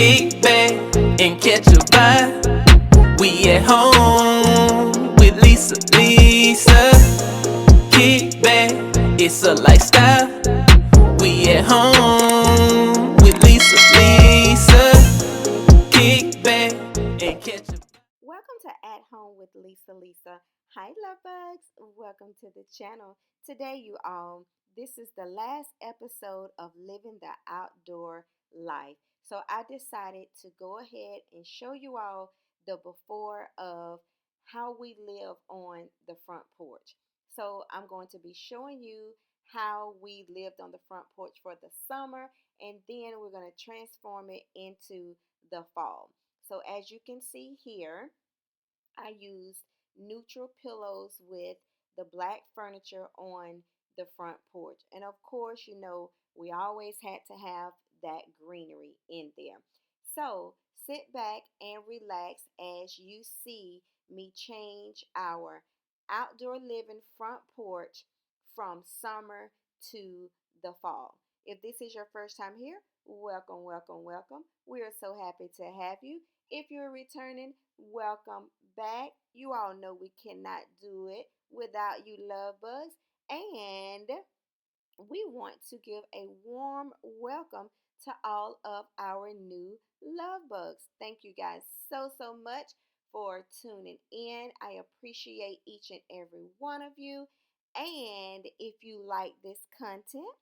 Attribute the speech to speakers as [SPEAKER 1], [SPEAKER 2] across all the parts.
[SPEAKER 1] Kick back and catch a vibe. We at home with Lisa, Lisa. Kick back, it's a lifestyle. We at home with Lisa, Lisa. Kick back and catch a.
[SPEAKER 2] Welcome to At Home with Lisa. Hi, love bugs. Welcome to the channel. Today, you all, this is the last episode of Living the Outdoor Life. So I decided to go ahead and show you all the before of how we live on the front porch. So I'm going to be showing you how we lived on the front porch for the summer, and then we're going to transform it into the fall. So as you can see here, I used neutral pillows with the black furniture on the front porch. And of course, you know, we always had to have that greenery in there. So sit back and relax as you see me change our outdoor living front porch from summer to the fall. If this is your first time here, welcome, welcome, welcome. We are so happy to have you. If you're returning, welcome back. You all know we cannot do it without you, love bugs. And we want to give a warm welcome to all of our new love bugs. Thank you guys so much for tuning in. I appreciate each and every one of you. And if you like this content,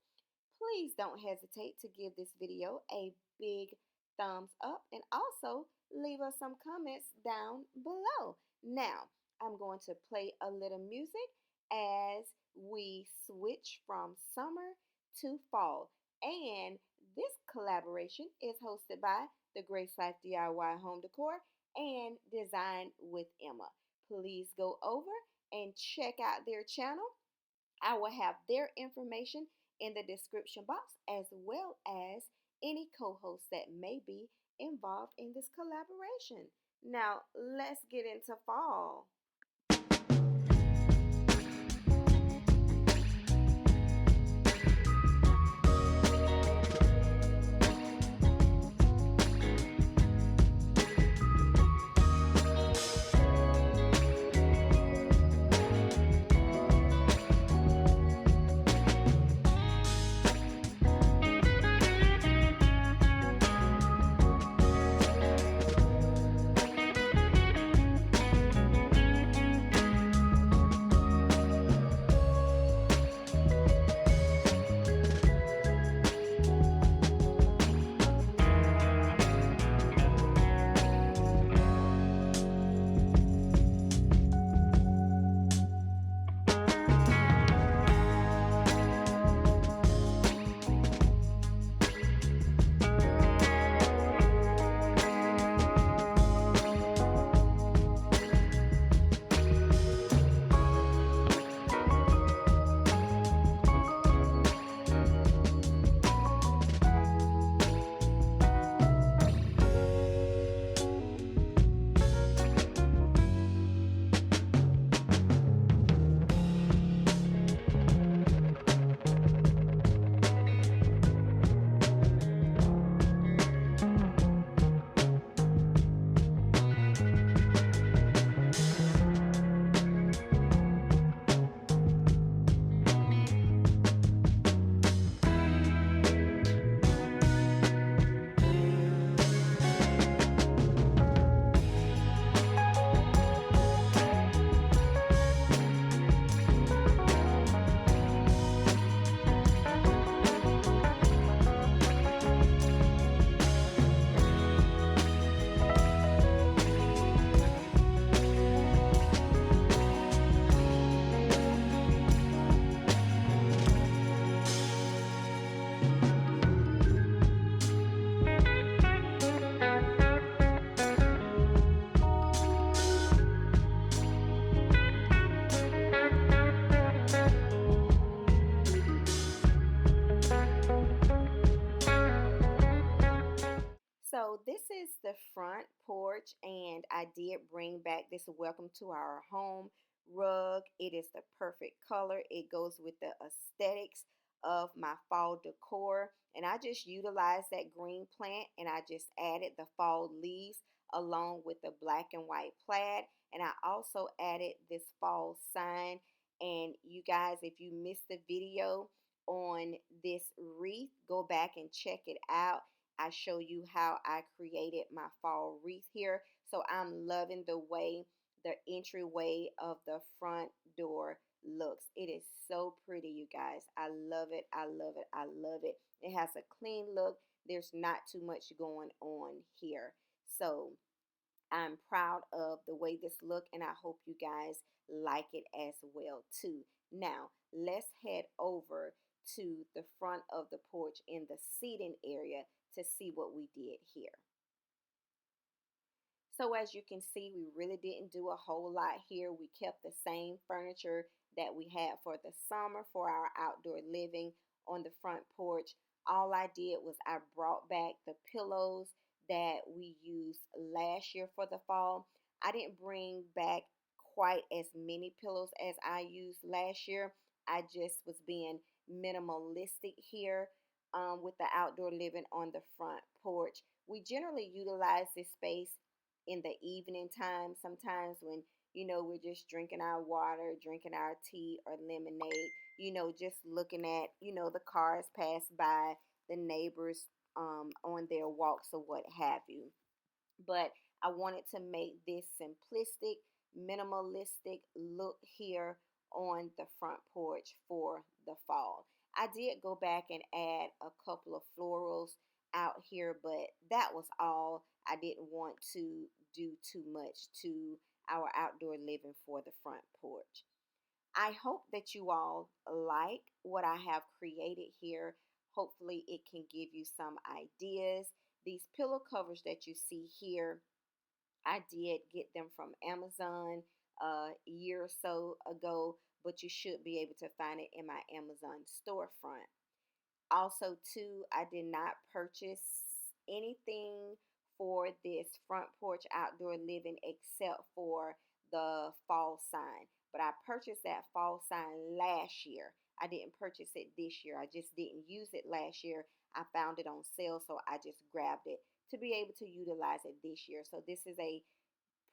[SPEAKER 2] please don't hesitate to give this video a big thumbs up and also leave us some comments down below. Now, I'm going to play a little music as we switch from summer to fall. And this collaboration is hosted by the Grace Life DIY Home Decor and Design with Emma. Please go over and check out their channel. I will have their information in the description box as well as any co-hosts that may be involved in this collaboration. Now, let's get into fall. So this is the front porch, and I did bring back this welcome to our home rug. It is the perfect color. It goes with the aesthetics of my fall decor, and I just utilized that green plant and I just added the fall leaves along with the black and white plaid, and I also added this fall sign. And you guys, if you missed the video on this wreath, go back and check it out. I show you how I created my fall wreath here. So I'm loving the way the entryway of the front door looks. It is so pretty, you guys. I love it. I love it. I love it. It has a clean look. There's not too much going on here. So I'm proud of the way this look, and I hope you guys like it as well too. Now let's head over to the front of the porch in the seating area to see what we did here. So as you can see, we really didn't do a whole lot here. We kept the same furniture that we had for the summer for our outdoor living on the front porch. All I did was I brought back the pillows that we used last year for the fall. I didn't bring back quite as many pillows as I used last year. I just was being minimalistic here with the outdoor living on the front porch. We generally utilize this space in the evening time, sometimes when we're just drinking our water, drinking our tea or lemonade, just looking at the cars pass by, the neighbors on their walks or what have you. But I wanted to make this simplistic, minimalistic look here on the front porch for the fall. I did go back and add a couple of florals out here, but that was all. I didn't want to do too much to our outdoor living for the front porch. I hope that you all like what I have created here. Hopefully it can give you some ideas. These pillow covers that you see here, I did get them from Amazon a year or so ago, but you should be able to find it in my Amazon storefront. Also, too, I did not purchase anything for this front porch outdoor living except for the fall sign. But I purchased that fall sign last year. I didn't purchase it this year. I just didn't use it last year. I found it on sale, so I just grabbed it to be able to utilize it this year. So this is a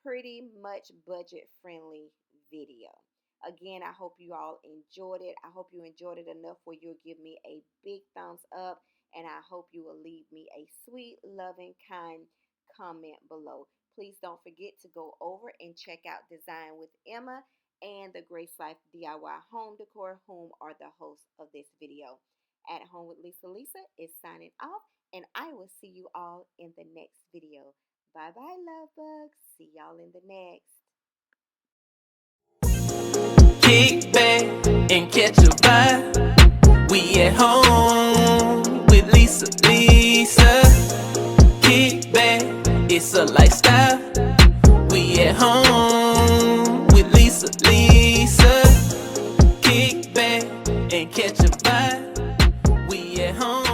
[SPEAKER 2] pretty much budget friendly video. Again, I hope you all enjoyed it. I hope you enjoyed it enough where you'll give me a big thumbs up, and I hope you will leave me a sweet, loving, kind comment below. Please don't forget to go over and check out Design with Emma and the Grace Life DIY Home Decor, whom are the hosts of this video. At Home with Lisa is signing off, and I will see you all in the next video. Bye bye, love bugs. See y'all in the next.
[SPEAKER 1] Kick back and catch a vibe. We at home with Lisa. Kick back, it's a lifestyle. We at home with Lisa. Kick back and catch a vibe. We at home.